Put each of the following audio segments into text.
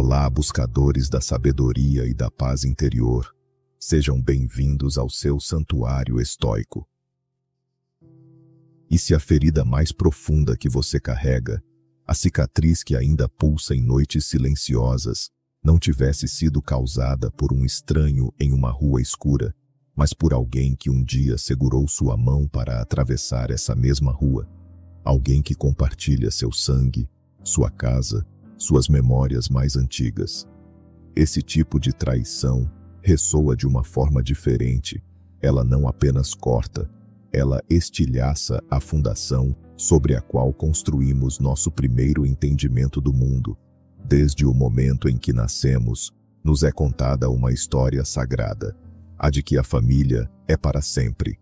Olá, buscadores da sabedoria e da paz interior. Sejam bem-vindos ao seu santuário estoico. E se a ferida mais profunda que você carrega, a cicatriz que ainda pulsa em noites silenciosas, não tivesse sido causada por um estranho em uma rua escura, mas por alguém que um dia segurou sua mão para atravessar essa mesma rua, alguém que compartilha seu sangue, sua casa, suas memórias mais antigas. Esse tipo de traição ressoa de uma forma diferente. Ela não apenas corta, ela estilhaça a fundação sobre a qual construímos nosso primeiro entendimento do mundo. Desde o momento em que nascemos, nos é contada uma história sagrada, a de que a família é para sempre,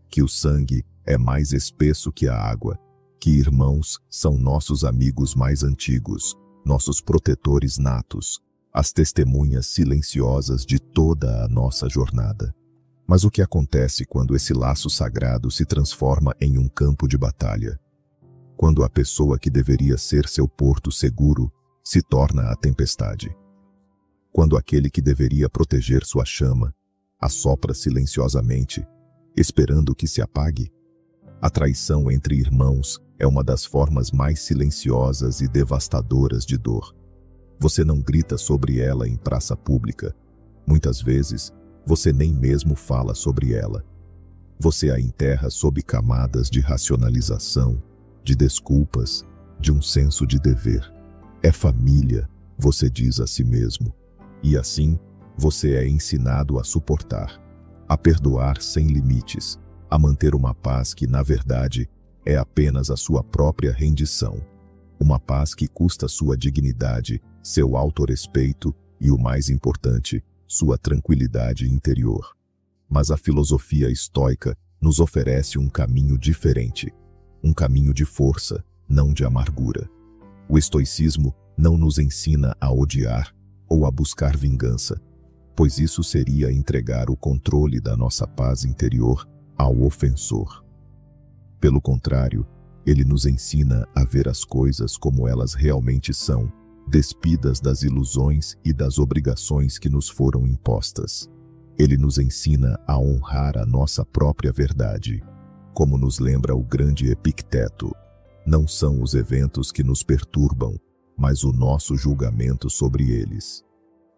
que o sangue é mais espesso que a água, que irmãos são nossos amigos mais antigos, nossos protetores natos, as testemunhas silenciosas de toda a nossa jornada. Mas o que acontece quando esse laço sagrado se transforma em um campo de batalha? Quando a pessoa que deveria ser seu porto seguro se torna a tempestade? Quando aquele que deveria proteger sua chama assopra silenciosamente, esperando que se apague? A traição entre irmãos é uma das formas mais silenciosas e devastadoras de dor. Você não grita sobre ela em praça pública. Muitas vezes, você nem mesmo fala sobre ela. Você a enterra sob camadas de racionalização, de desculpas, de um senso de dever. É família, você diz a si mesmo. E assim, você é ensinado a suportar, a perdoar sem limites, a manter uma paz que, na verdade, é apenas a sua própria rendição. Uma paz que custa sua dignidade, seu autorrespeito e, o mais importante, sua tranquilidade interior. Mas a filosofia estoica nos oferece um caminho diferente, um caminho de força, não de amargura. O estoicismo não nos ensina a odiar ou a buscar vingança, pois isso seria entregar o controle da nossa paz interior ao ofensor. Pelo contrário, ele nos ensina a ver as coisas como elas realmente são, despidas das ilusões e das obrigações que nos foram impostas. Ele nos ensina a honrar a nossa própria verdade. Como nos lembra o grande Epicteto, não são os eventos que nos perturbam, mas o nosso julgamento sobre eles.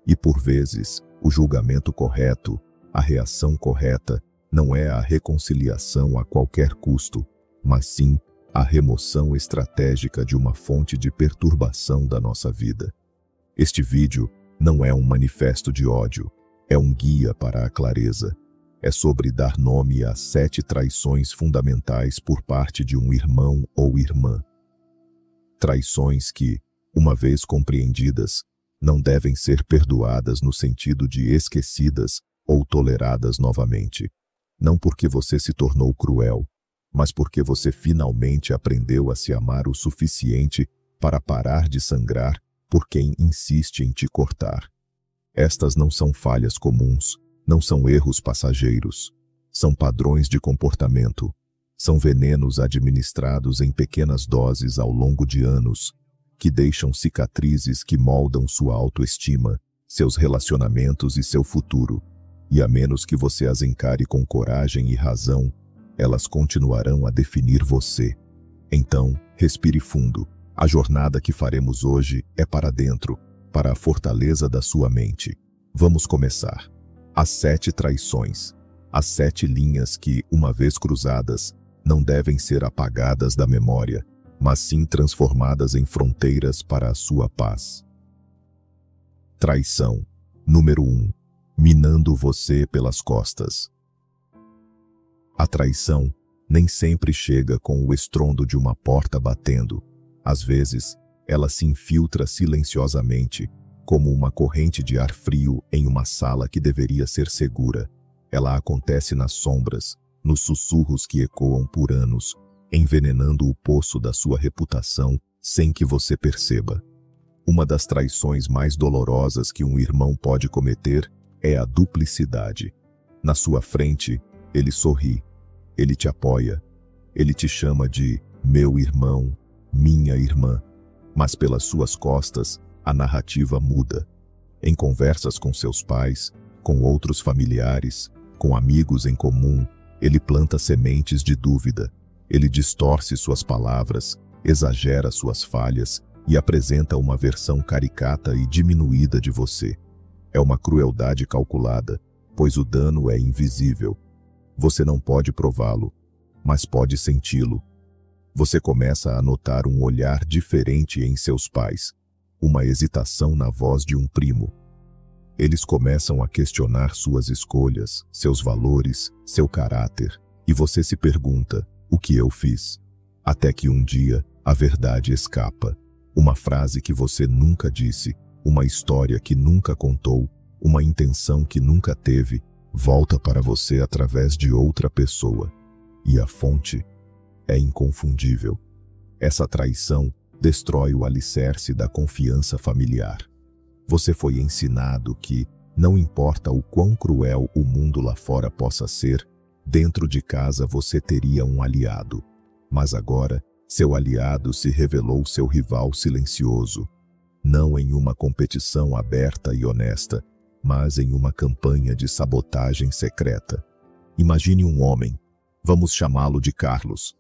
E por vezes, o julgamento correto, a reação correta, não é a reconciliação a qualquer custo, mas sim a remoção estratégica de uma fonte de perturbação da nossa vida. Este vídeo não é um manifesto de ódio, é um guia para a clareza. É sobre dar nome às 7 traições fundamentais por parte de um irmão ou irmã. Traições que, uma vez compreendidas, não devem ser perdoadas no sentido de esquecidas ou toleradas novamente. Não porque você se tornou cruel, mas porque você finalmente aprendeu a se amar o suficiente para parar de sangrar por quem insiste em te cortar. Estas não são falhas comuns, não são erros passageiros, são padrões de comportamento, são venenos administrados em pequenas doses ao longo de anos, que deixam cicatrizes que moldam sua autoestima, seus relacionamentos e seu futuro, e a menos que você as encare com coragem e razão, elas continuarão a definir você. Então, respire fundo. A jornada que faremos hoje é para dentro, para a fortaleza da sua mente. Vamos começar. As 7 traições. As 7 linhas que, uma vez cruzadas, não devem ser apagadas da memória, mas sim transformadas em fronteiras para a sua paz. Traição. Número 1. Minando você pelas costas. A traição nem sempre chega com o estrondo de uma porta batendo. Às vezes, ela se infiltra silenciosamente, como uma corrente de ar frio em uma sala que deveria ser segura. Ela acontece nas sombras, nos sussurros que ecoam por anos, envenenando o poço da sua reputação sem que você perceba. Uma das traições mais dolorosas que um irmão pode cometer é a duplicidade. Na sua frente, ele sorri, ele te apoia, ele te chama de meu irmão, minha irmã, mas pelas suas costas, a narrativa muda. Em conversas com seus pais, com outros familiares, com amigos em comum, ele planta sementes de dúvida. Ele distorce suas palavras, exagera suas falhas e apresenta uma versão caricata e diminuída de você. É uma crueldade calculada, pois o dano é invisível. Você não pode prová-lo, mas pode senti-lo. Você começa a notar um olhar diferente em seus pais, uma hesitação na voz de um primo. Eles começam a questionar suas escolhas, seus valores, seu caráter, e você se pergunta: o que eu fiz? Até que um dia, a verdade escapa. Uma frase que você nunca disse, uma história que nunca contou, uma intenção que nunca teve, volta para você através de outra pessoa. E a fonte é inconfundível. Essa traição destrói o alicerce da confiança familiar. Você foi ensinado que, não importa o quão cruel o mundo lá fora possa ser, dentro de casa você teria um aliado. Mas agora, seu aliado se revelou seu rival silencioso, não em uma competição aberta e honesta, mas em uma campanha de sabotagem secreta. Imagine um homem, vamos chamá-lo de Carlos.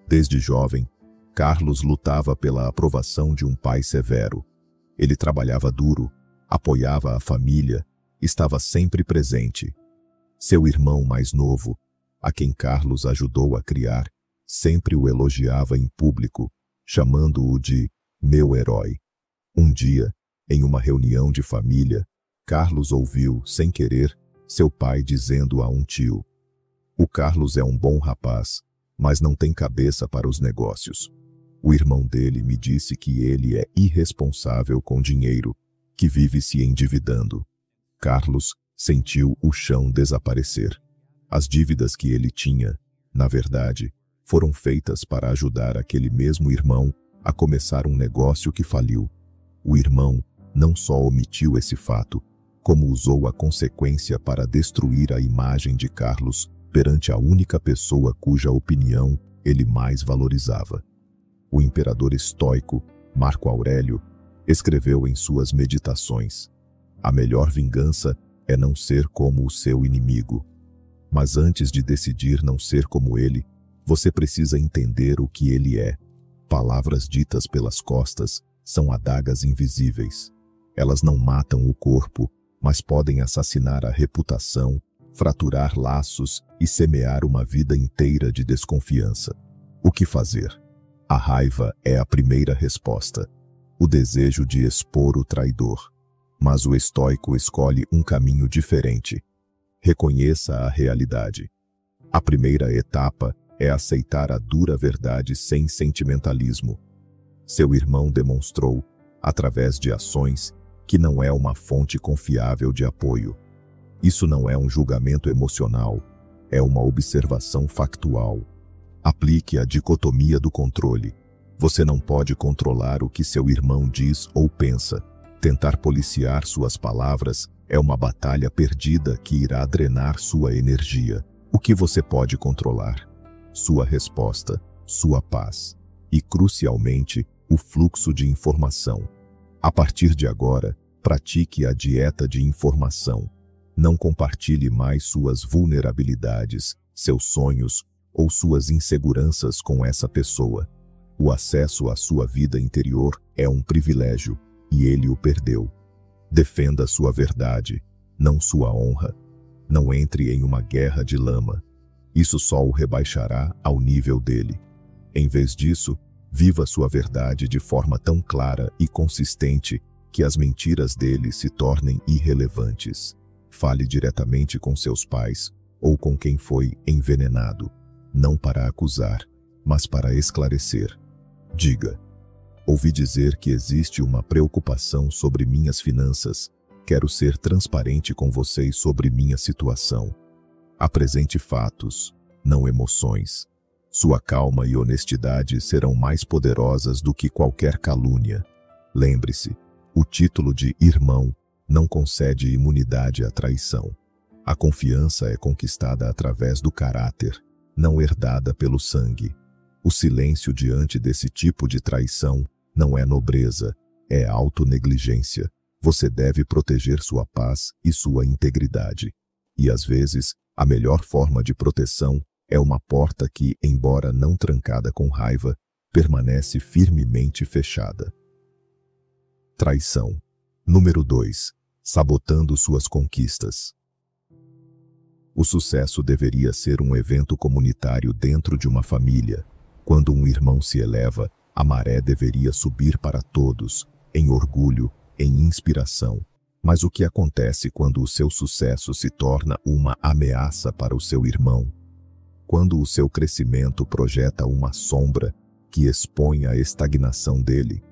Desde jovem, Carlos lutava pela aprovação de um pai severo. Ele trabalhava duro, apoiava a família, estava sempre presente. Seu irmão mais novo, a quem Carlos ajudou a criar, sempre o elogiava em público, chamando-o de meu herói. Um dia, em uma reunião de família, Carlos ouviu, sem querer, seu pai dizendo a um tio: "O Carlos é um bom rapaz, mas não tem cabeça para os negócios. O irmão dele me disse que ele é irresponsável com dinheiro, que vive se endividando." Carlos sentiu o chão desaparecer. As dívidas que ele tinha, na verdade, foram feitas para ajudar aquele mesmo irmão a começar um negócio que faliu. O irmão não só omitiu esse fato, como usou a consequência para destruir a imagem de Carlos perante a única pessoa cuja opinião ele mais valorizava. O imperador estoico, Marco Aurélio, escreveu em suas meditações: "A melhor vingança é não ser como o seu inimigo." Mas antes de decidir não ser como ele, você precisa entender o que ele é. Palavras ditas pelas costas são adagas invisíveis. Elas não matam o corpo, mas podem assassinar a reputação, fraturar laços e semear uma vida inteira de desconfiança. O que fazer? A raiva é a primeira resposta, o desejo de expor o traidor. Mas o estoico escolhe um caminho diferente. Reconheça a realidade. A primeira etapa é aceitar a dura verdade sem sentimentalismo. Seu irmão demonstrou, através de ações, que não é uma fonte confiável de apoio. Isso não é um julgamento emocional, é uma observação factual. Aplique a dicotomia do controle. Você não pode controlar o que seu irmão diz ou pensa. Tentar policiar suas palavras é uma batalha perdida que irá drenar sua energia. O que você pode controlar? Sua resposta, sua paz e, crucialmente, o fluxo de informação. A partir de agora, pratique a dieta de informação. Não compartilhe mais suas vulnerabilidades, seus sonhos ou suas inseguranças com essa pessoa. O acesso à sua vida interior é um privilégio e ele o perdeu. Defenda sua verdade, não sua honra. Não entre em uma guerra de lama. Isso só o rebaixará ao nível dele. Em vez disso, viva sua verdade de forma tão clara e consistente que as mentiras dele se tornem irrelevantes. Fale diretamente com seus pais ou com quem foi envenenado, não para acusar, mas para esclarecer. Diga: ouvi dizer que existe uma preocupação sobre minhas finanças. Quero ser transparente com vocês sobre minha situação. Apresente fatos, não emoções. Sua calma e honestidade serão mais poderosas do que qualquer calúnia. Lembre-se, o título de irmão não concede imunidade à traição. A confiança é conquistada através do caráter, não herdada pelo sangue. O silêncio diante desse tipo de traição não é nobreza, é autonegligência. Você deve proteger sua paz e sua integridade. E às vezes, a melhor forma de proteção é uma porta que, embora não trancada com raiva, permanece firmemente fechada. Traição. Número 2. Sabotando suas conquistas. O sucesso deveria ser um evento comunitário dentro de uma família. Quando um irmão se eleva, a maré deveria subir para todos, em orgulho, em inspiração. Mas o que acontece quando o seu sucesso se torna uma ameaça para o seu irmão? Quando o seu crescimento projeta uma sombra que expõe a estagnação dele?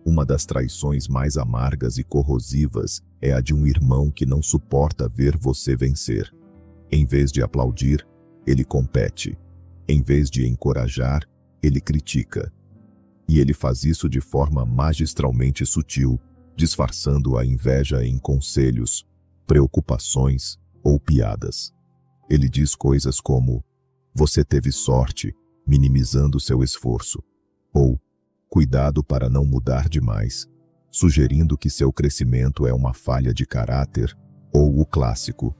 Uma das traições mais amargas e corrosivas é a de um irmão que não suporta ver você vencer. Em vez de aplaudir, ele compete. Em vez de encorajar, ele critica. E ele faz isso de forma magistralmente sutil, disfarçando a inveja em conselhos, preocupações ou piadas. Ele diz coisas como: "Você teve sorte", minimizando seu esforço. Ou "Cuidado para não mudar demais", sugerindo que seu crescimento é uma falha de caráter. Ou o clássico: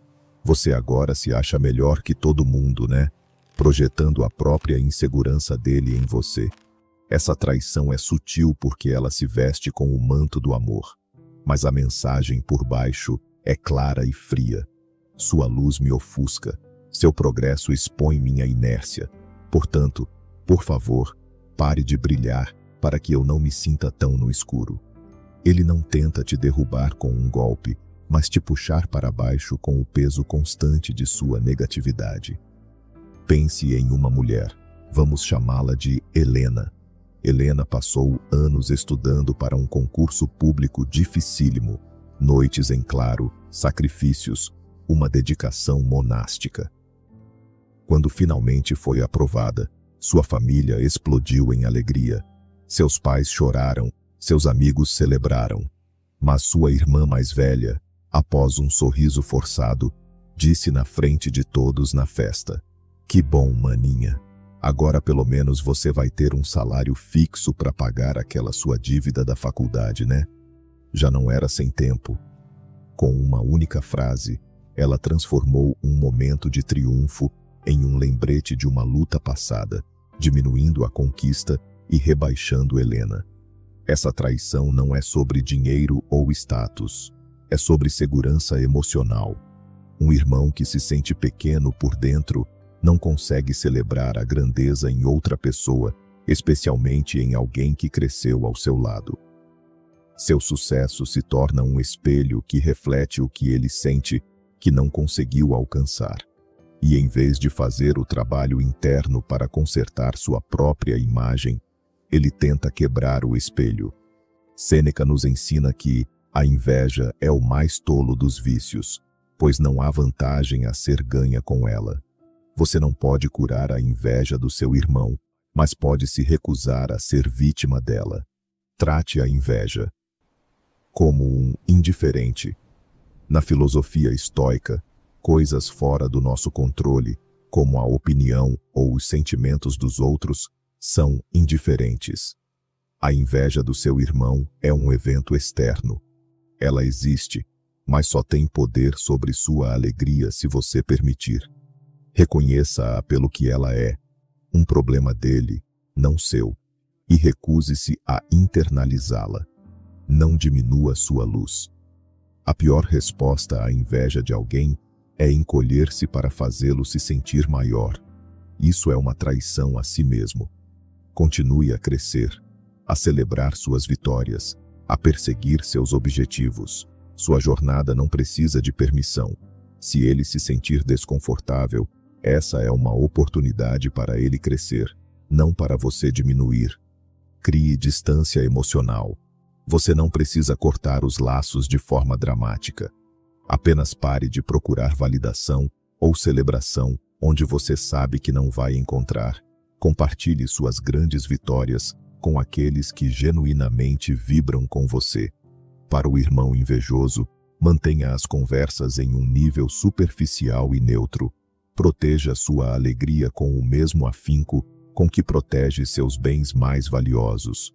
"Você agora se acha melhor que todo mundo, né?", projetando a própria insegurança dele em você. Essa traição é sutil porque ela se veste com o manto do amor. Mas a mensagem por baixo é clara e fria. Sua luz me ofusca. Seu progresso expõe minha inércia. Portanto, por favor, pare de brilhar para que eu não me sinta tão no escuro. Ele não tenta te derrubar com um golpe, mas te puxar para baixo com o peso constante de sua negatividade. Pense em uma mulher. Vamos chamá-la de Helena. Helena passou anos estudando para um concurso público dificílimo, noites em claro, sacrifícios, uma dedicação monástica. Quando finalmente foi aprovada, sua família explodiu em alegria. Seus pais choraram, seus amigos celebraram. Mas sua irmã mais velha, após um sorriso forçado, disse na frente de todos na festa: "Que bom, maninha. Agora pelo menos você vai ter um salário fixo para pagar aquela sua dívida da faculdade, né?" Já não era sem tempo. Com uma única frase, ela transformou um momento de triunfo em um lembrete de uma luta passada, diminuindo a conquista e rebaixando Helena. Essa traição não é sobre dinheiro ou status, é sobre segurança emocional. Um irmão que se sente pequeno por dentro não consegue celebrar a grandeza em outra pessoa, especialmente em alguém que cresceu ao seu lado. Seu sucesso se torna um espelho que reflete o que ele sente que não conseguiu alcançar. E em vez de fazer o trabalho interno para consertar sua própria imagem, ele tenta quebrar o espelho. Sêneca nos ensina que a inveja é o mais tolo dos vícios, pois não há vantagem a ser ganha com ela. Você não pode curar a inveja do seu irmão, mas pode se recusar a ser vítima dela. Trate a inveja como um indiferente. Na filosofia estoica, coisas fora do nosso controle, como a opinião ou os sentimentos dos outros, são indiferentes. A inveja do seu irmão é um evento externo. Ela existe, mas só tem poder sobre sua alegria se você permitir. Reconheça-a pelo que ela é, um problema dele, não seu, e recuse-se a internalizá-la. Não diminua sua luz. A pior resposta à inveja de alguém é encolher-se para fazê-lo se sentir maior. Isso é uma traição a si mesmo. Continue a crescer, a celebrar suas vitórias, a perseguir seus objetivos. Sua jornada não precisa de permissão. Se ele se sentir desconfortável, essa é uma oportunidade para ele crescer, não para você diminuir. Crie distância emocional. Você não precisa cortar os laços de forma dramática. Apenas pare de procurar validação ou celebração onde você sabe que não vai encontrar. Compartilhe suas grandes vitórias com aqueles que genuinamente vibram com você. Para o irmão invejoso, mantenha as conversas em um nível superficial e neutro. Proteja sua alegria com o mesmo afinco com que protege seus bens mais valiosos.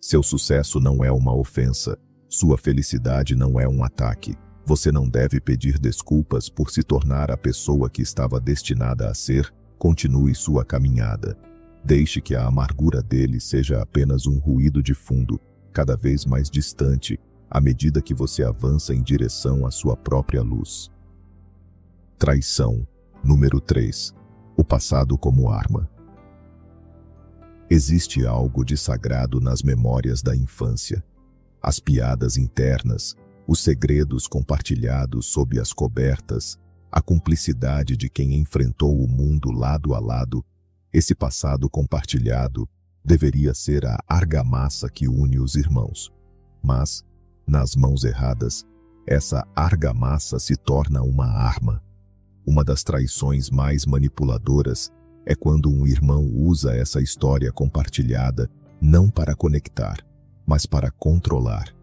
Seu sucesso não é uma ofensa. Sua felicidade não é um ataque. Você não deve pedir desculpas por se tornar a pessoa que estava destinada a ser. Continue sua caminhada. Deixe que a amargura dele seja apenas um ruído de fundo, cada vez mais distante, à medida que você avança em direção à sua própria luz. Traição. Número 3. O passado como arma. Existe algo de sagrado nas memórias da infância. As piadas internas, os segredos compartilhados sob as cobertas, a cumplicidade de quem enfrentou o mundo lado a lado. Esse passado compartilhado deveria ser a argamassa que une os irmãos. Mas, nas mãos erradas, essa argamassa se torna uma arma. Uma das traições mais manipuladoras é quando um irmão usa essa história compartilhada não para conectar, mas para controlar.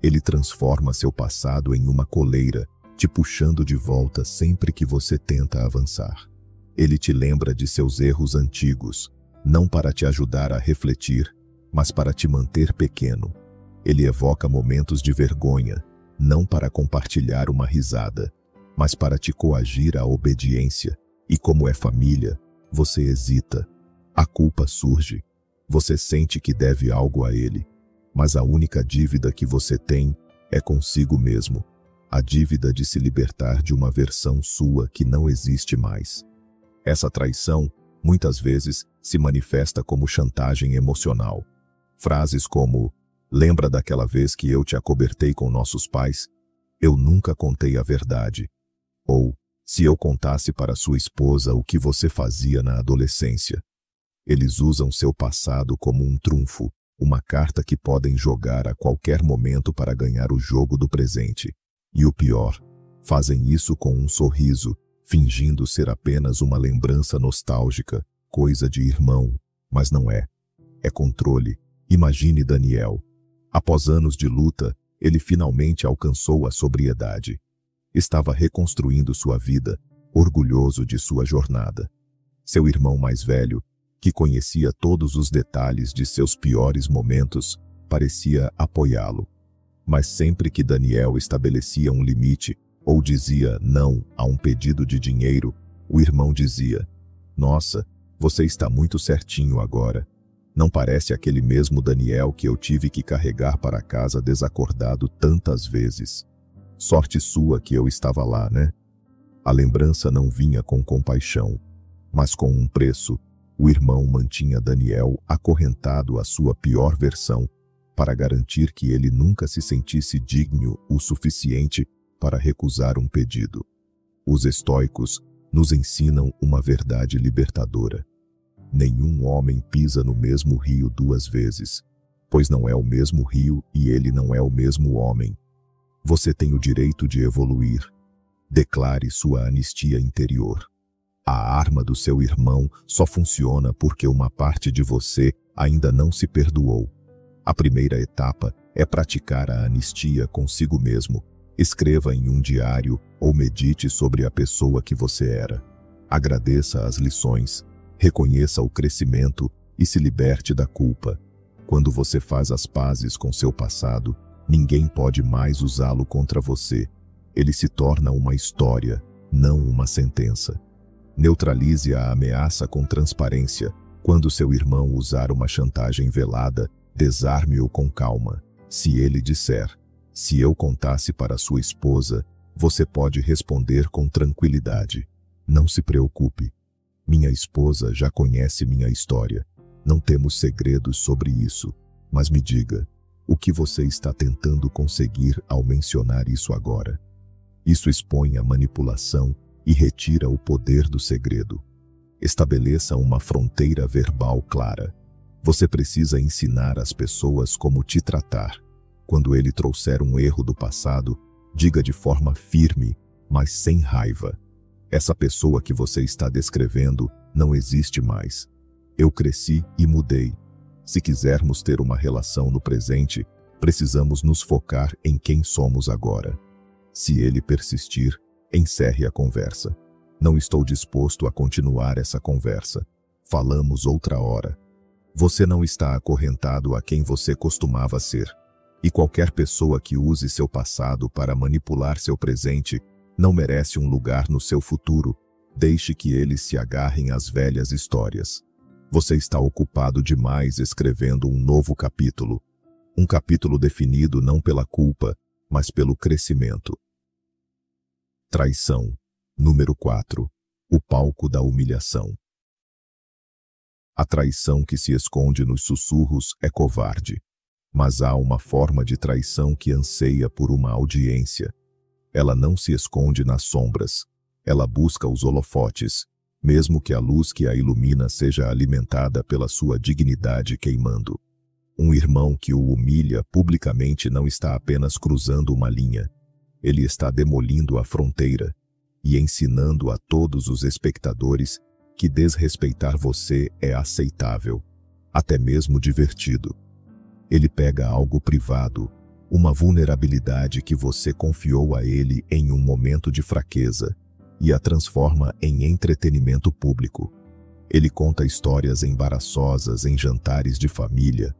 Ele transforma seu passado em uma coleira, te puxando de volta sempre que você tenta avançar. Ele te lembra de seus erros antigos, não para te ajudar a refletir, mas para te manter pequeno. Ele evoca momentos de vergonha, não para compartilhar uma risada, mas para te coagir à obediência. E como é família, você hesita. A culpa surge. Você sente que deve algo a ele, mas a única dívida que você tem é consigo mesmo. A dívida de se libertar de uma versão sua que não existe mais. Essa traição, muitas vezes, se manifesta como chantagem emocional. Frases como: lembra daquela vez que eu te acobertei com nossos pais? Eu nunca contei a verdade. Ou, se eu contasse para sua esposa o que você fazia na adolescência. Eles usam seu passado como um trunfo, uma carta que podem jogar a qualquer momento para ganhar o jogo do presente. E o pior, fazem isso com um sorriso, fingindo ser apenas uma lembrança nostálgica, coisa de irmão, mas não é. É controle. Imagine Daniel. Após anos de luta, ele finalmente alcançou a sobriedade. Estava reconstruindo sua vida, orgulhoso de sua jornada. Seu irmão mais velho, que conhecia todos os detalhes de seus piores momentos, parecia apoiá-lo. Mas sempre que Daniel estabelecia um limite, ou dizia não a um pedido de dinheiro, o irmão dizia: nossa, você está muito certinho agora. Não parece aquele mesmo Daniel que eu tive que carregar para casa desacordado tantas vezes. Sorte sua que eu estava lá, né? A lembrança não vinha com compaixão, mas com um preço. O irmão mantinha Daniel acorrentado à sua pior versão, para garantir que ele nunca se sentisse digno o suficiente para recusar um pedido. Os estoicos nos ensinam uma verdade libertadora. Nenhum homem pisa no mesmo rio duas vezes, pois não é o mesmo rio e ele não é o mesmo homem. Você tem o direito de evoluir. Declare sua anistia interior. A arma do seu irmão só funciona porque uma parte de você ainda não se perdoou. A primeira etapa é praticar a anistia consigo mesmo. Escreva em um diário ou medite sobre a pessoa que você era. Agradeça as lições, reconheça o crescimento e se liberte da culpa. Quando você faz as pazes com seu passado, ninguém pode mais usá-lo contra você. Ele se torna uma história, não uma sentença. Neutralize a ameaça com transparência. Quando seu irmão usar uma chantagem velada, desarme-o com calma. Se ele disser: se eu contasse para sua esposa, você pode responder com tranquilidade: não se preocupe. Minha esposa já conhece minha história. Não temos segredos sobre isso. Mas me diga, o que você está tentando conseguir ao mencionar isso agora? Isso expõe a manipulação e retira o poder do segredo. Estabeleça uma fronteira verbal clara. Você precisa ensinar às pessoas como te tratar. Quando ele trouxer um erro do passado, diga de forma firme, mas sem raiva: essa pessoa que você está descrevendo não existe mais. Eu cresci e mudei. Se quisermos ter uma relação no presente, precisamos nos focar em quem somos agora. Se ele persistir, encerre a conversa. Não estou disposto a continuar essa conversa. Falamos outra hora. Você não está acorrentado a quem você costumava ser. E qualquer pessoa que use seu passado para manipular seu presente não merece um lugar no seu futuro. Deixe que eles se agarrem às velhas histórias. Você está ocupado demais escrevendo um novo capítulo. Um capítulo definido não pela culpa, mas pelo crescimento. Traição. Número 4. O palco da humilhação. A traição que se esconde nos sussurros é covarde. Mas há uma forma de traição que anseia por uma audiência. Ela não se esconde nas sombras. Ela busca os holofotes, mesmo que a luz que a ilumina seja alimentada pela sua dignidade queimando. Um irmão que o humilha publicamente não está apenas cruzando uma linha. Ele está demolindo a fronteira e ensinando a todos os espectadores que desrespeitar você é aceitável, até mesmo divertido. Ele pega algo privado, uma vulnerabilidade que você confiou a ele em um momento de fraqueza, e a transforma em entretenimento público. Ele conta histórias embaraçosas em jantares de família,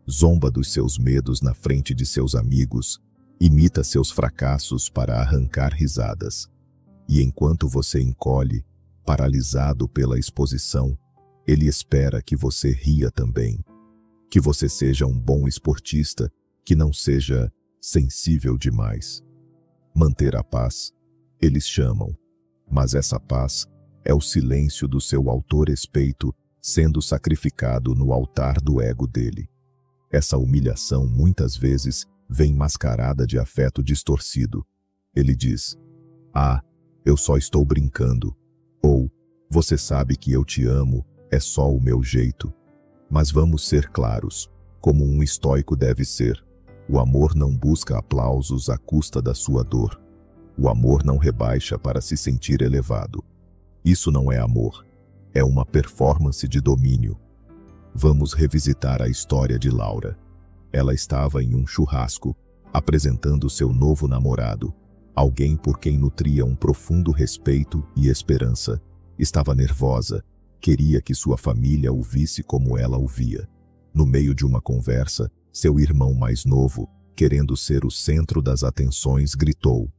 zomba dos seus medos na frente de seus amigos, imita seus fracassos para arrancar risadas. E enquanto você encolhe, paralisado pela exposição, ele espera que você ria também. Que você seja um bom esportista, que não seja sensível demais. Manter a paz, eles chamam. Mas essa paz é o silêncio do seu autorrespeito sendo sacrificado no altar do ego dele. Essa humilhação muitas vezes vem mascarada de afeto distorcido. Ele diz: "Ah, eu só estou brincando." Ou, "Você sabe que eu te amo, é só o meu jeito." Mas vamos ser claros, como um estoico deve ser. O amor não busca aplausos à custa da sua dor. O amor não rebaixa para se sentir elevado. Isso não é amor. É uma performance de domínio. Vamos revisitar a história de Laura. Ela estava em um churrasco, apresentando seu novo namorado, alguém por quem nutria um profundo respeito e esperança. Estava nervosa, queria que sua família o visse como ela o via. No meio de uma conversa, seu irmão mais novo, querendo ser o centro das atenções, gritou: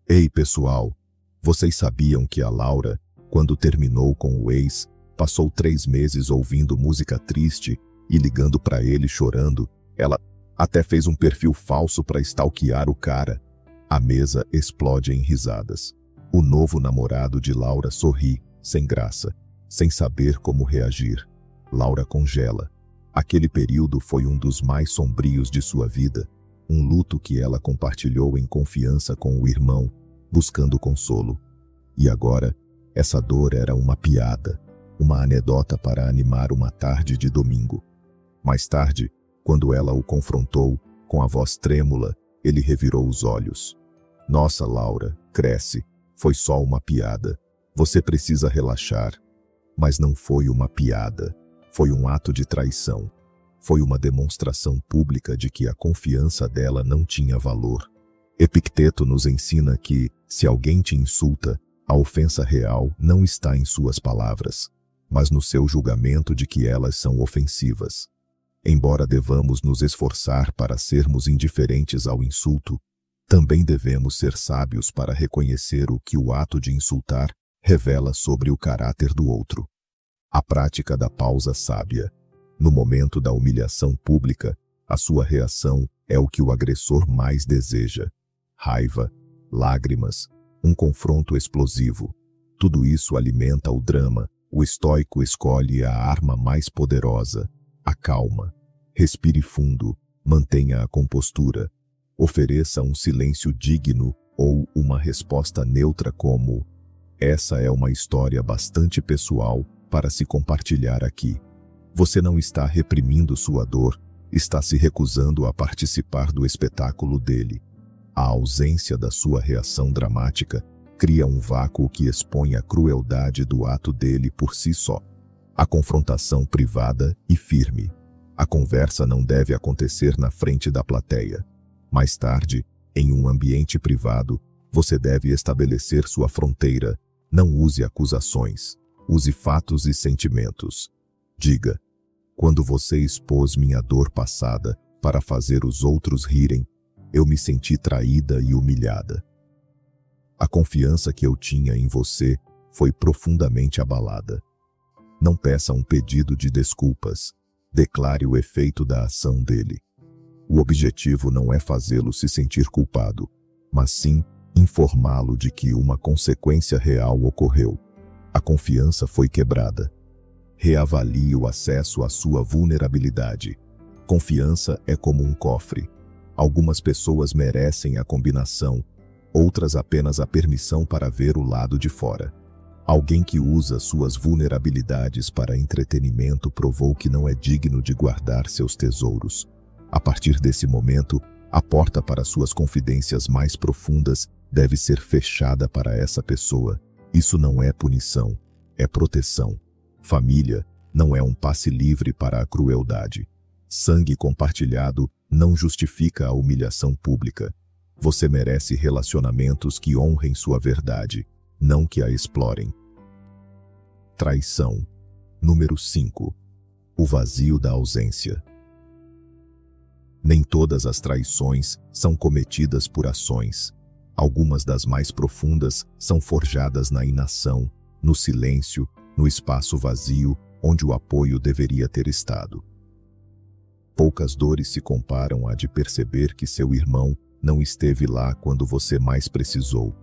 "Ei, pessoal, vocês sabiam que a Laura, quando terminou com o ex, passou 3 meses ouvindo música triste e ligando para ele chorando? Ela até fez um perfil falso para stalkear o cara." A mesa explode em risadas. O novo namorado de Laura sorri, sem graça, sem saber como reagir. Laura congela. Aquele período foi um dos mais sombrios de sua vida, um luto que ela compartilhou em confiança com o irmão, buscando consolo. E agora, essa dor era uma piada, uma anedota para animar uma tarde de domingo. Mais tarde, quando ela o confrontou, com a voz trêmula, ele revirou os olhos. "Nossa, Laura, cresce. Foi só uma piada. Você precisa relaxar." Mas não foi uma piada. Foi um ato de traição. Foi uma demonstração pública de que a confiança dela não tinha valor. Epicteto nos ensina que, se alguém te insulta, a ofensa real não está em suas palavras, mas no seu julgamento de que elas são ofensivas. Embora devamos nos esforçar para sermos indiferentes ao insulto, também devemos ser sábios para reconhecer o que o ato de insultar revela sobre o caráter do outro. A prática da pausa sábia. No momento da humilhação pública, a sua reação é o que o agressor mais deseja. Raiva, lágrimas, um confronto explosivo. Tudo isso alimenta o drama. O estoico escolhe a arma mais poderosa, a calma. Respire fundo, mantenha a compostura. Ofereça um silêncio digno ou uma resposta neutra como: "Essa é uma história bastante pessoal para se compartilhar aqui." Você não está reprimindo sua dor, está se recusando a participar do espetáculo dele. A ausência da sua reação dramática cria um vácuo que expõe a crueldade do ato dele por si só. A confrontação privada e firme. A conversa não deve acontecer na frente da plateia. Mais tarde, em um ambiente privado, você deve estabelecer sua fronteira. Não use acusações. Use fatos e sentimentos. Diga: Quando você expôs minha dor passada para fazer os outros rirem, eu me senti traída e humilhada. A confiança que eu tinha em você foi profundamente abalada. Não peça um pedido de desculpas. Declare o efeito da ação dele. O objetivo não é fazê-lo se sentir culpado, mas sim informá-lo de que uma consequência real ocorreu. A confiança foi quebrada. Reavalie o acesso à sua vulnerabilidade. Confiança é como um cofre. Algumas pessoas merecem a combinação, outras apenas a permissão para ver o lado de fora. Alguém que usa suas vulnerabilidades para entretenimento provou que não é digno de guardar seus tesouros. A partir desse momento, a porta para suas confidências mais profundas deve ser fechada para essa pessoa. Isso não é punição, é proteção. Família não é um passe livre para a crueldade. Sangue compartilhado não justifica a humilhação pública. Você merece relacionamentos que honrem sua verdade, não que a explorem. Traição. Número 5. O vazio da ausência. Nem todas as traições são cometidas por ações. Algumas das mais profundas são forjadas na inação, no silêncio, no espaço vazio onde o apoio deveria ter estado. Poucas dores se comparam à de perceber que seu irmão não esteve lá quando você mais precisou.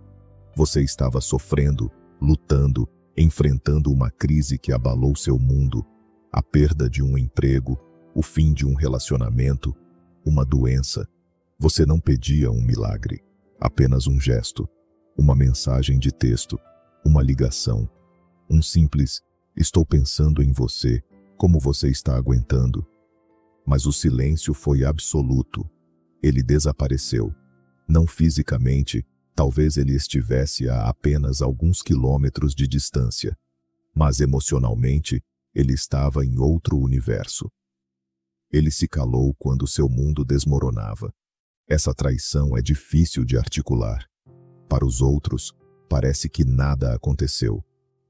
Você estava sofrendo, lutando, enfrentando uma crise que abalou seu mundo, a perda de um emprego, o fim de um relacionamento, uma doença. Você não pedia um milagre, apenas um gesto, uma mensagem de texto, uma ligação, um simples "estou pensando em você, como você está aguentando?". Mas o silêncio foi absoluto. Ele desapareceu. Não fisicamente, talvez ele estivesse a apenas alguns quilômetros de distância, mas emocionalmente, ele estava em outro universo. Ele se calou quando seu mundo desmoronava. Essa traição é difícil de articular. Para os outros, parece que nada aconteceu.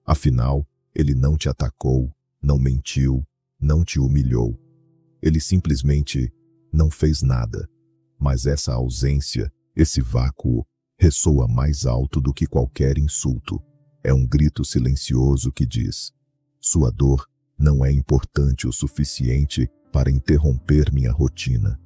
Afinal, ele não te atacou, não mentiu, não te humilhou. Ele simplesmente não fez nada. Mas essa ausência, esse vácuo, ressoa mais alto do que qualquer insulto. É um grito silencioso que diz: sua dor não é importante o suficiente para interromper minha rotina.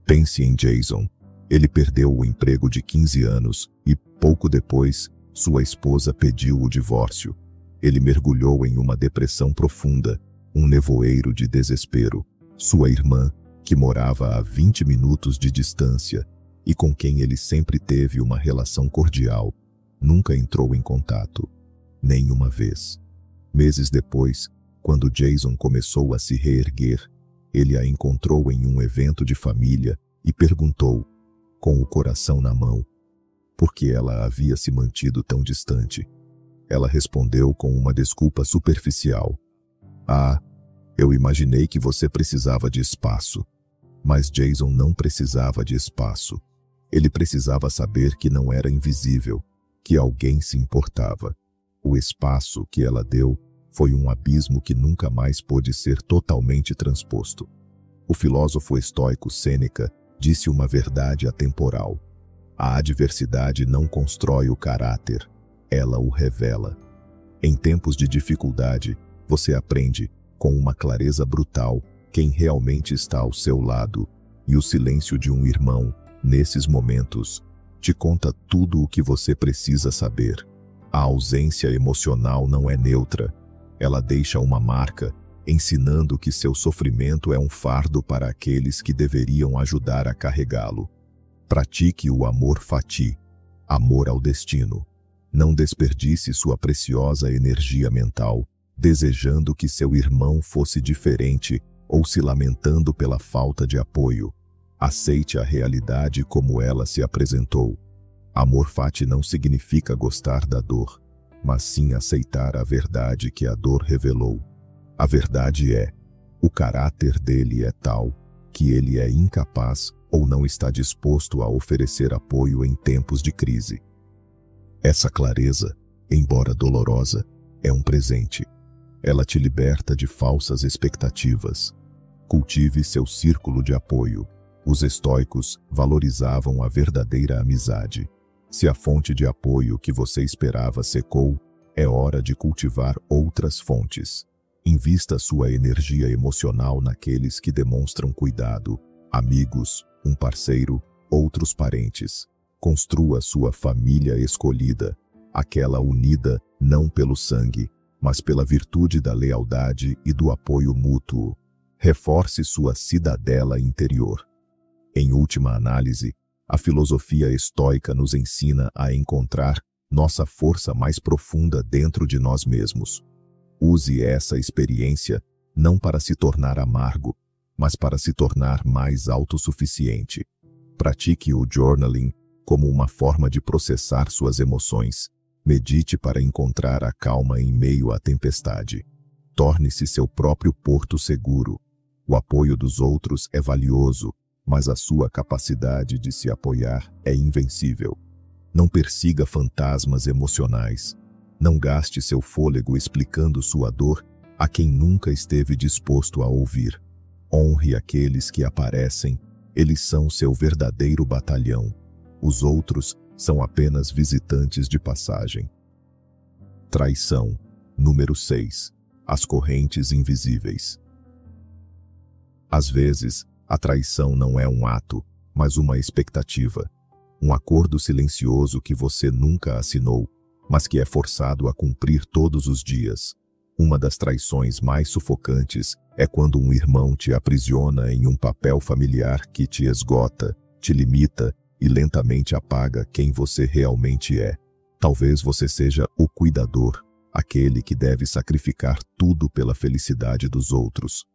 Pense em Jason. Ele perdeu o emprego de 15 anos e, pouco depois, sua esposa pediu o divórcio. Ele mergulhou em uma depressão profunda, um nevoeiro de desespero. Sua irmã, que morava a 20 minutos de distância e com quem ele sempre teve uma relação cordial, nunca entrou em contato, nem uma vez. Meses depois, quando Jason começou a se reerguer, ele a encontrou em um evento de família e perguntou, com o coração na mão, por que ela havia se mantido tão distante. Ela respondeu com uma desculpa superficial. Ah, eu imaginei que você precisava de espaço. Mas Jason não precisava de espaço. Ele precisava saber que não era invisível, que alguém se importava. O espaço que ela deu foi um abismo que nunca mais pôde ser totalmente transposto. O filósofo estoico Sêneca disse uma verdade atemporal. A adversidade não constrói o caráter, ela o revela. Em tempos de dificuldade, você aprende, com uma clareza brutal, quem realmente está ao seu lado, e o silêncio de um irmão, nesses momentos, te conta tudo o que você precisa saber. A ausência emocional não é neutra. Ela deixa uma marca, ensinando que seu sofrimento é um fardo para aqueles que deveriam ajudar a carregá-lo. Pratique o amor fati, amor ao destino. Não desperdice sua preciosa energia mental, desejando que seu irmão fosse diferente ou se lamentando pela falta de apoio. Aceite a realidade como ela se apresentou. Amor fati não significa gostar da dor, mas sim aceitar a verdade que a dor revelou. A verdade é, o caráter dele é tal que ele é incapaz ou não está disposto a oferecer apoio em tempos de crise. Essa clareza, embora dolorosa, é um presente. Ela te liberta de falsas expectativas. Cultive seu círculo de apoio. Os estoicos valorizavam a verdadeira amizade. Se a fonte de apoio que você esperava secou, é hora de cultivar outras fontes. Invista sua energia emocional naqueles que demonstram cuidado, amigos, um parceiro, outros parentes. Construa sua família escolhida, aquela unida não pelo sangue, mas pela virtude da lealdade e do apoio mútuo. Reforce sua cidadela interior. Em última análise, a filosofia estoica nos ensina a encontrar nossa força mais profunda dentro de nós mesmos. Use essa experiência não para se tornar amargo, mas para se tornar mais autossuficiente. Pratique o journaling como uma forma de processar suas emoções. Medite para encontrar a calma em meio à tempestade. Torne-se seu próprio porto seguro. O apoio dos outros é valioso, mas a sua capacidade de se apoiar é invencível. Não persiga fantasmas emocionais. Não gaste seu fôlego explicando sua dor a quem nunca esteve disposto a ouvir. Honre aqueles que aparecem, eles são seu verdadeiro batalhão. Os outros são apenas visitantes de passagem. Traição. Número 6. As correntes invisíveis. Às vezes, a traição não é um ato, mas uma expectativa. Um acordo silencioso que você nunca assinou, mas que é forçado a cumprir todos os dias. Uma das traições mais sufocantes é quando um irmão te aprisiona em um papel familiar que te esgota, te limita e lentamente apaga quem você realmente é. Talvez você seja o cuidador, aquele que deve sacrificar tudo pela felicidade dos outros.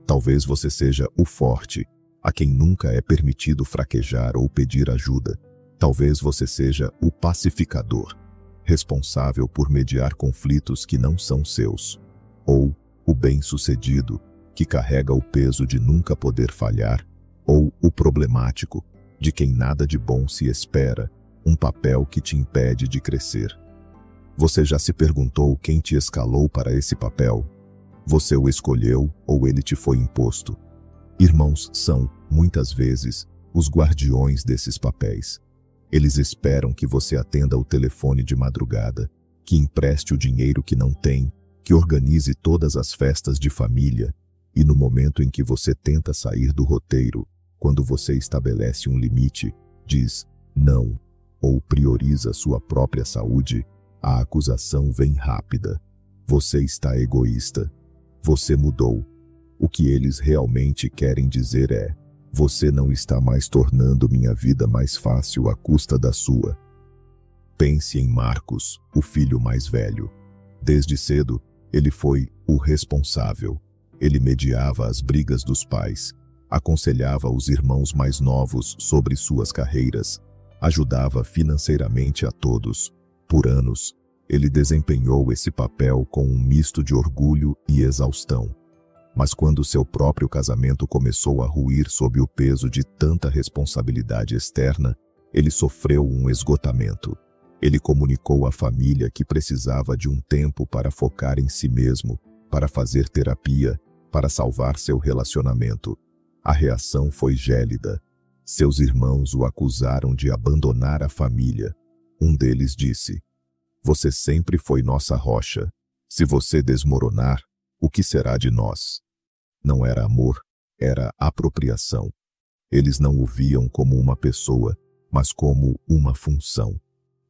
Talvez você seja o forte, a quem nunca é permitido fraquejar ou pedir ajuda. Talvez você seja o pacificador, responsável por mediar conflitos que não são seus. Ou o bem-sucedido, que carrega o peso de nunca poder falhar. Ou o problemático, de quem nada de bom se espera, um papel que te impede de crescer. Você já se perguntou quem te escalou para esse papel? Você o escolheu ou ele te foi imposto? Irmãos são, muitas vezes, os guardiões desses papéis. Eles esperam que você atenda o telefone de madrugada, que empreste o dinheiro que não tem, que organize todas as festas de família, e no momento em que você tenta sair do roteiro, quando você estabelece um limite, diz não, ou prioriza sua própria saúde, a acusação vem rápida. Você está egoísta. Você mudou. O que eles realmente querem dizer é: você não está mais tornando minha vida mais fácil à custa da sua. Pense em Marcos, o filho mais velho. Desde cedo, ele foi o responsável. Ele mediava as brigas dos pais, aconselhava os irmãos mais novos sobre suas carreiras, ajudava financeiramente a todos. Por anos, ele desempenhou esse papel com um misto de orgulho e exaustão. Mas quando seu próprio casamento começou a ruir sob o peso de tanta responsabilidade externa, ele sofreu um esgotamento. Ele comunicou à família que precisava de um tempo para focar em si mesmo, para fazer terapia, para salvar seu relacionamento. A reação foi gélida. Seus irmãos o acusaram de abandonar a família. Um deles disse: "Você sempre foi nossa rocha. Se você desmoronar, o que será de nós?" Não era amor, era apropriação. Eles não o viam como uma pessoa, mas como uma função.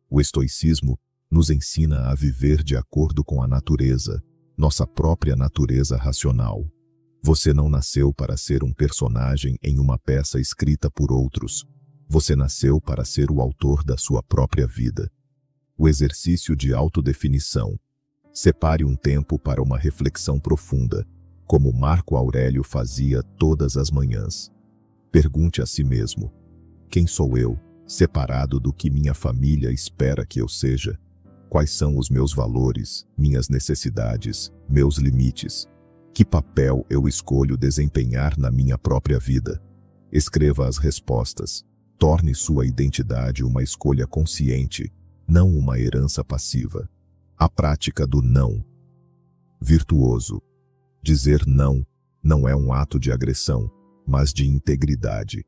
O estoicismo nos ensina a viver de acordo com a natureza, nossa própria natureza racional. Você não nasceu para ser um personagem em uma peça escrita por outros. Você nasceu para ser o autor da sua própria vida. O exercício de autodefinição. Separe um tempo para uma reflexão profunda, como Marco Aurélio fazia todas as manhãs. Pergunte a si mesmo: quem sou eu, separado do que minha família espera que eu seja? Quais são os meus valores, minhas necessidades, meus limites? Que papel eu escolho desempenhar na minha própria vida? Escreva as respostas. Torne sua identidade uma escolha consciente, não uma herança passiva. A prática do não. Virtuoso. Dizer não Não é um ato de agressão, mas de integridade.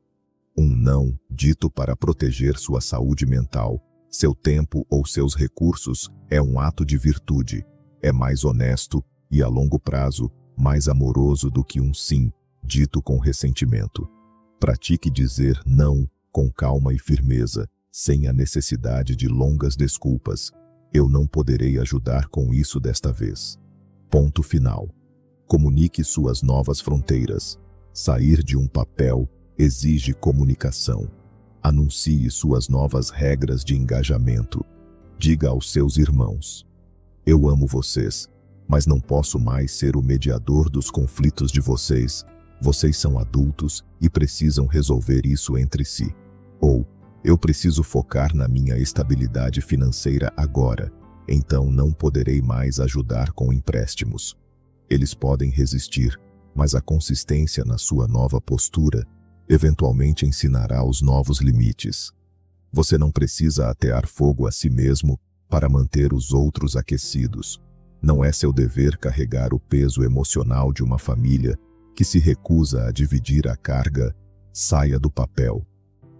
Um não, dito para proteger sua saúde mental, seu tempo ou seus recursos, é um ato de virtude. É mais honesto e, a longo prazo, mais amoroso do que um sim, dito com ressentimento. Pratique dizer não com calma e firmeza, sem a necessidade de longas desculpas. Eu não poderei ajudar com isso desta vez. Ponto final. Comunique suas novas fronteiras. Sair de um papel exige comunicação. Anuncie suas novas regras de engajamento. Diga aos seus irmãos: eu amo vocês, mas não posso mais ser o mediador dos conflitos de vocês. Vocês são adultos e precisam resolver isso entre si. Ou, eu preciso focar na minha estabilidade financeira agora, então não poderei mais ajudar com empréstimos. Eles podem resistir, mas a consistência na sua nova postura eventualmente ensinará os novos limites. Você não precisa atear fogo a si mesmo para manter os outros aquecidos. Não é seu dever carregar o peso emocional de uma família que se recusa a dividir a carga. Saia do papel.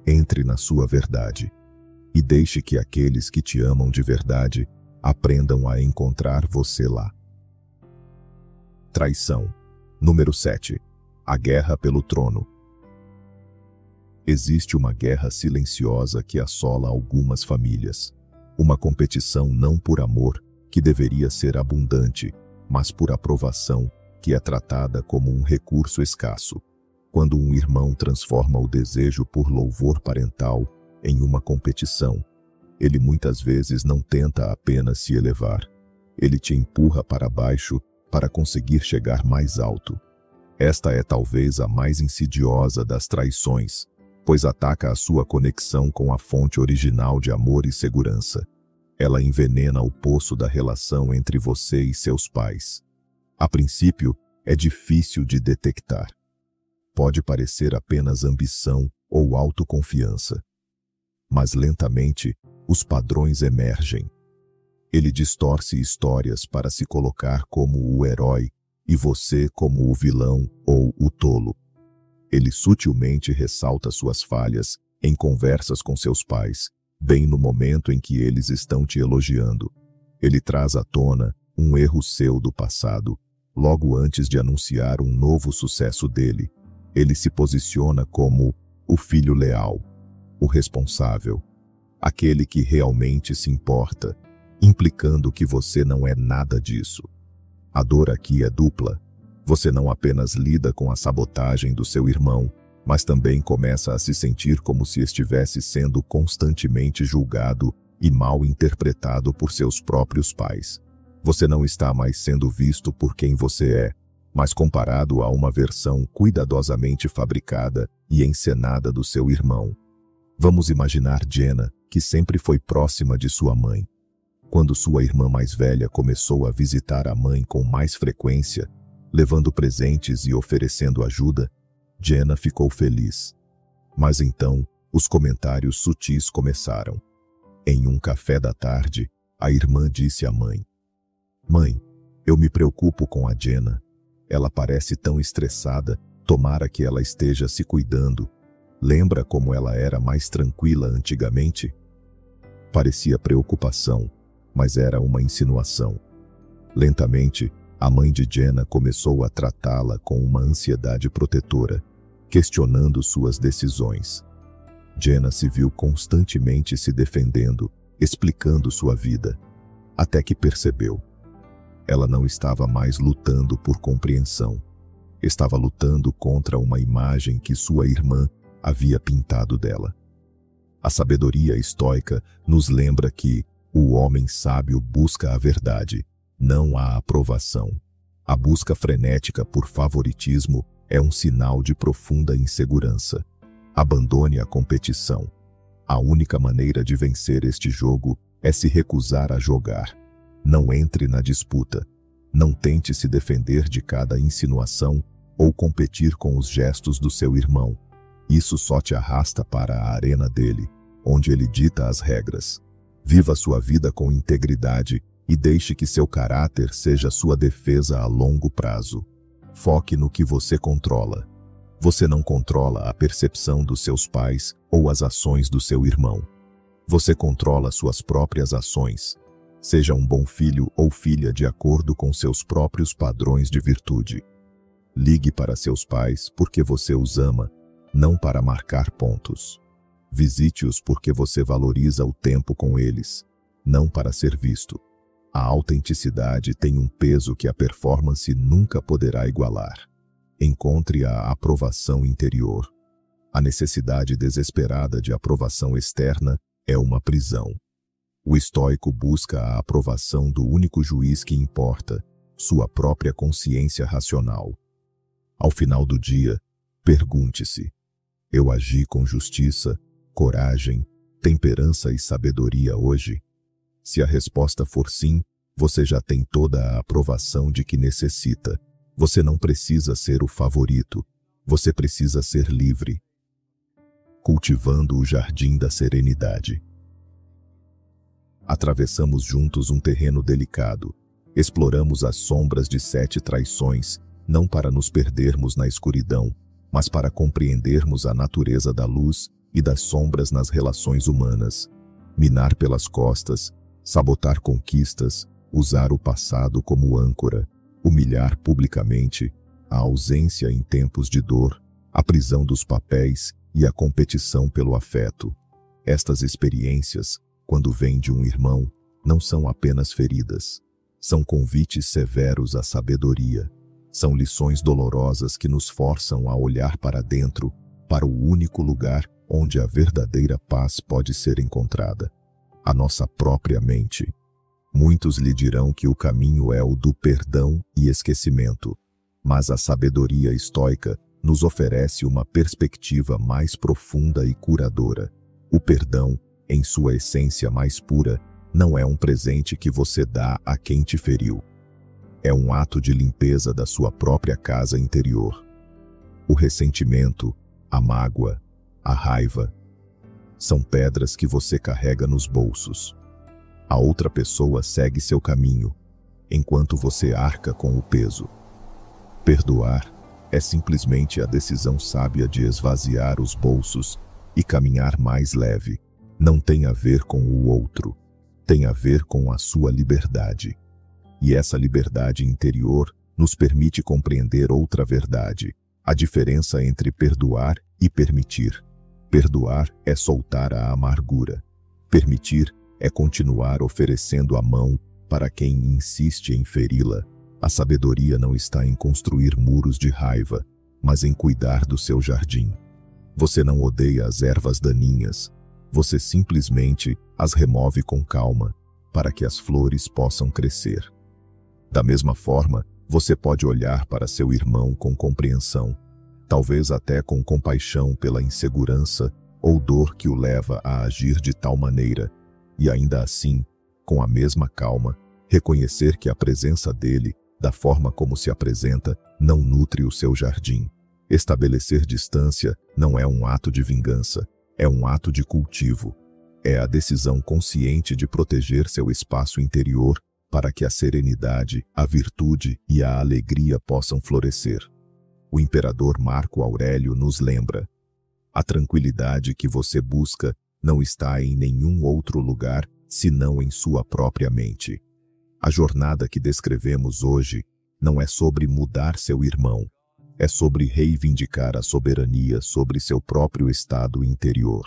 Entre na sua verdade. E deixe que aqueles que te amam de verdade aprendam a encontrar você lá. Traição. Número 7. A guerra pelo trono. Existe uma guerra silenciosa que assola algumas famílias. Uma competição não por amor, que deveria ser abundante, mas por aprovação, que é tratada como um recurso escasso. Quando um irmão transforma o desejo por louvor parental em uma competição, ele muitas vezes não tenta apenas se elevar. Ele te empurra para baixo para conseguir chegar mais alto. Esta é talvez a mais insidiosa das traições, pois ataca a sua conexão com a fonte original de amor e segurança. Ela envenena o poço da relação entre você e seus pais. A princípio, é difícil de detectar. Pode parecer apenas ambição ou autoconfiança. Mas lentamente, os padrões emergem. Ele distorce histórias para se colocar como o herói e você como o vilão ou o tolo. Ele sutilmente ressalta suas falhas em conversas com seus pais, bem no momento em que eles estão te elogiando. Ele traz à tona um erro seu do passado, logo antes de anunciar um novo sucesso dele. Ele se posiciona como o filho leal, o responsável, aquele que realmente se importa, implicando que você não é nada disso. A dor aqui é dupla. Você não apenas lida com a sabotagem do seu irmão, mas também começa a se sentir como se estivesse sendo constantemente julgado e mal interpretado por seus próprios pais. Você não está mais sendo visto por quem você é, mas comparado a uma versão cuidadosamente fabricada e encenada do seu irmão. Vamos imaginar Jenna, que sempre foi próxima de sua mãe. Quando sua irmã mais velha começou a visitar a mãe com mais frequência, levando presentes e oferecendo ajuda, Jenna ficou feliz. Mas então, os comentários sutis começaram. Em um café da tarde, a irmã disse à mãe: "Mãe, eu me preocupo com a Jenna. Ela parece tão estressada, tomara que ela esteja se cuidando. Lembra como ela era mais tranquila antigamente?" Parecia preocupação, mas era uma insinuação. Lentamente, a mãe de Jenna começou a tratá-la com uma ansiedade protetora, questionando suas decisões. Jenna se viu constantemente se defendendo, explicando sua vida, até que percebeu. Ela não estava mais lutando por compreensão. Estava lutando contra uma imagem que sua irmã havia pintado dela. A sabedoria estoica nos lembra que o homem sábio busca a verdade, não a aprovação. A busca frenética por favoritismo é um sinal de profunda insegurança. Abandone a competição. A única maneira de vencer este jogo é se recusar a jogar. Não entre na disputa. Não tente se defender de cada insinuação ou competir com os gestos do seu irmão. Isso só te arrasta para a arena dele, onde ele dita as regras. Viva sua vida com integridade e deixe que seu caráter seja sua defesa a longo prazo. Foque no que você controla. Você não controla a percepção dos seus pais ou as ações do seu irmão. Você controla suas próprias ações. Seja um bom filho ou filha de acordo com seus próprios padrões de virtude. Ligue para seus pais porque você os ama, não para marcar pontos. Visite-os porque você valoriza o tempo com eles, não para ser visto. A autenticidade tem um peso que a performance nunca poderá igualar. Encontre a aprovação interior. A necessidade desesperada de aprovação externa é uma prisão. O estoico busca a aprovação do único juiz que importa, sua própria consciência racional. Ao final do dia, pergunte-se: eu agi com justiça, coragem, temperança e sabedoria hoje? Se a resposta for sim, você já tem toda a aprovação de que necessita. Você não precisa ser o favorito, você precisa ser livre. Cultivando o jardim da serenidade. Atravessamos juntos um terreno delicado. Exploramos as sombras de 7 traições, não para nos perdermos na escuridão, mas para compreendermos a natureza da luz e das sombras nas relações humanas. Minar pelas costas, sabotar conquistas, usar o passado como âncora, humilhar publicamente, a ausência em tempos de dor, a prisão dos papéis e a competição pelo afeto. Estas experiências, quando vêm de um irmão, não são apenas feridas. São convites severos à sabedoria. São lições dolorosas que nos forçam a olhar para dentro, para o único lugar onde a verdadeira paz pode ser encontrada: a nossa própria mente. Muitos lhe dirão que o caminho é o do perdão e esquecimento, mas a sabedoria estoica nos oferece uma perspectiva mais profunda e curadora. O perdão, em sua essência mais pura, não é um presente que você dá a quem te feriu. É um ato de limpeza da sua própria casa interior. O ressentimento, a mágoa, a raiva, são pedras que você carrega nos bolsos. A outra pessoa segue seu caminho, enquanto você arca com o peso. Perdoar é simplesmente a decisão sábia de esvaziar os bolsos e caminhar mais leve. Não tem a ver com o outro, tem a ver com a sua liberdade. E essa liberdade interior nos permite compreender outra verdade: a diferença entre perdoar e permitir. Perdoar é soltar a amargura. Permitir é continuar oferecendo a mão para quem insiste em feri-la. A sabedoria não está em construir muros de raiva, mas em cuidar do seu jardim. Você não odeia as ervas daninhas, você simplesmente as remove com calma, para que as flores possam crescer. Da mesma forma, você pode olhar para seu irmão com compreensão, talvez até com compaixão pela insegurança ou dor que o leva a agir de tal maneira, e ainda assim, com a mesma calma, reconhecer que a presença dele, da forma como se apresenta, não nutre o seu jardim. Estabelecer distância não é um ato de vingança, é um ato de cultivo. É a decisão consciente de proteger seu espaço interior para que a serenidade, a virtude e a alegria possam florescer. O imperador Marco Aurélio nos lembra: a tranquilidade que você busca não está em nenhum outro lugar senão em sua própria mente. A jornada que descrevemos hoje não é sobre mudar seu irmão, é sobre reivindicar a soberania sobre seu próprio estado interior.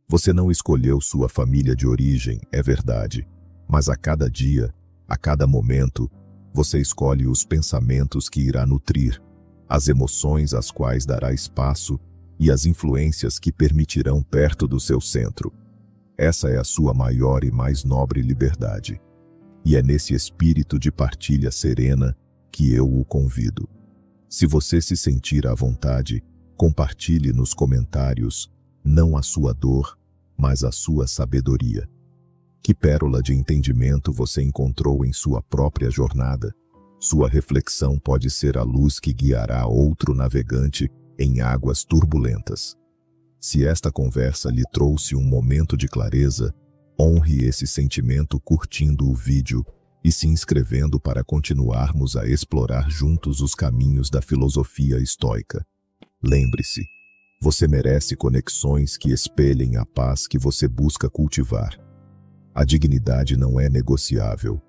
Você não escolheu sua família de origem, é verdade, mas a cada dia, a cada momento, você escolhe os pensamentos que irá nutrir, as emoções às quais dará espaço e as influências que permitirão perto do seu centro. Essa é a sua maior e mais nobre liberdade. E é nesse espírito de partilha serena que eu o convido. Se você se sentir à vontade, compartilhe nos comentários, não a sua dor, mas a sua sabedoria. Que pérola de entendimento você encontrou em sua própria jornada? Sua reflexão pode ser a luz que guiará outro navegante em águas turbulentas. Se esta conversa lhe trouxe um momento de clareza, honre esse sentimento curtindo o vídeo, e se inscrevendo para continuarmos a explorar juntos os caminhos da filosofia estoica. Lembre-se, você merece conexões que espelhem a paz que você busca cultivar. A dignidade não é negociável.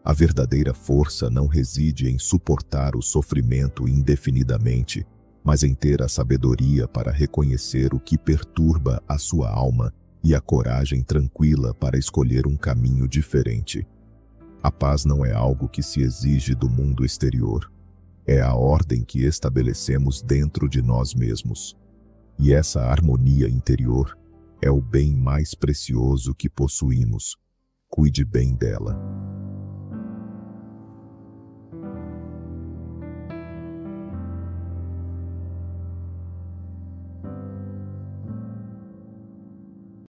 A verdadeira força não reside em suportar o sofrimento indefinidamente, mas em ter a sabedoria para reconhecer o que perturba a sua alma e a coragem tranquila para escolher um caminho diferente. A paz não é algo que se exige do mundo exterior. É a ordem que estabelecemos dentro de nós mesmos. E essa harmonia interior é o bem mais precioso que possuímos. Cuide bem dela.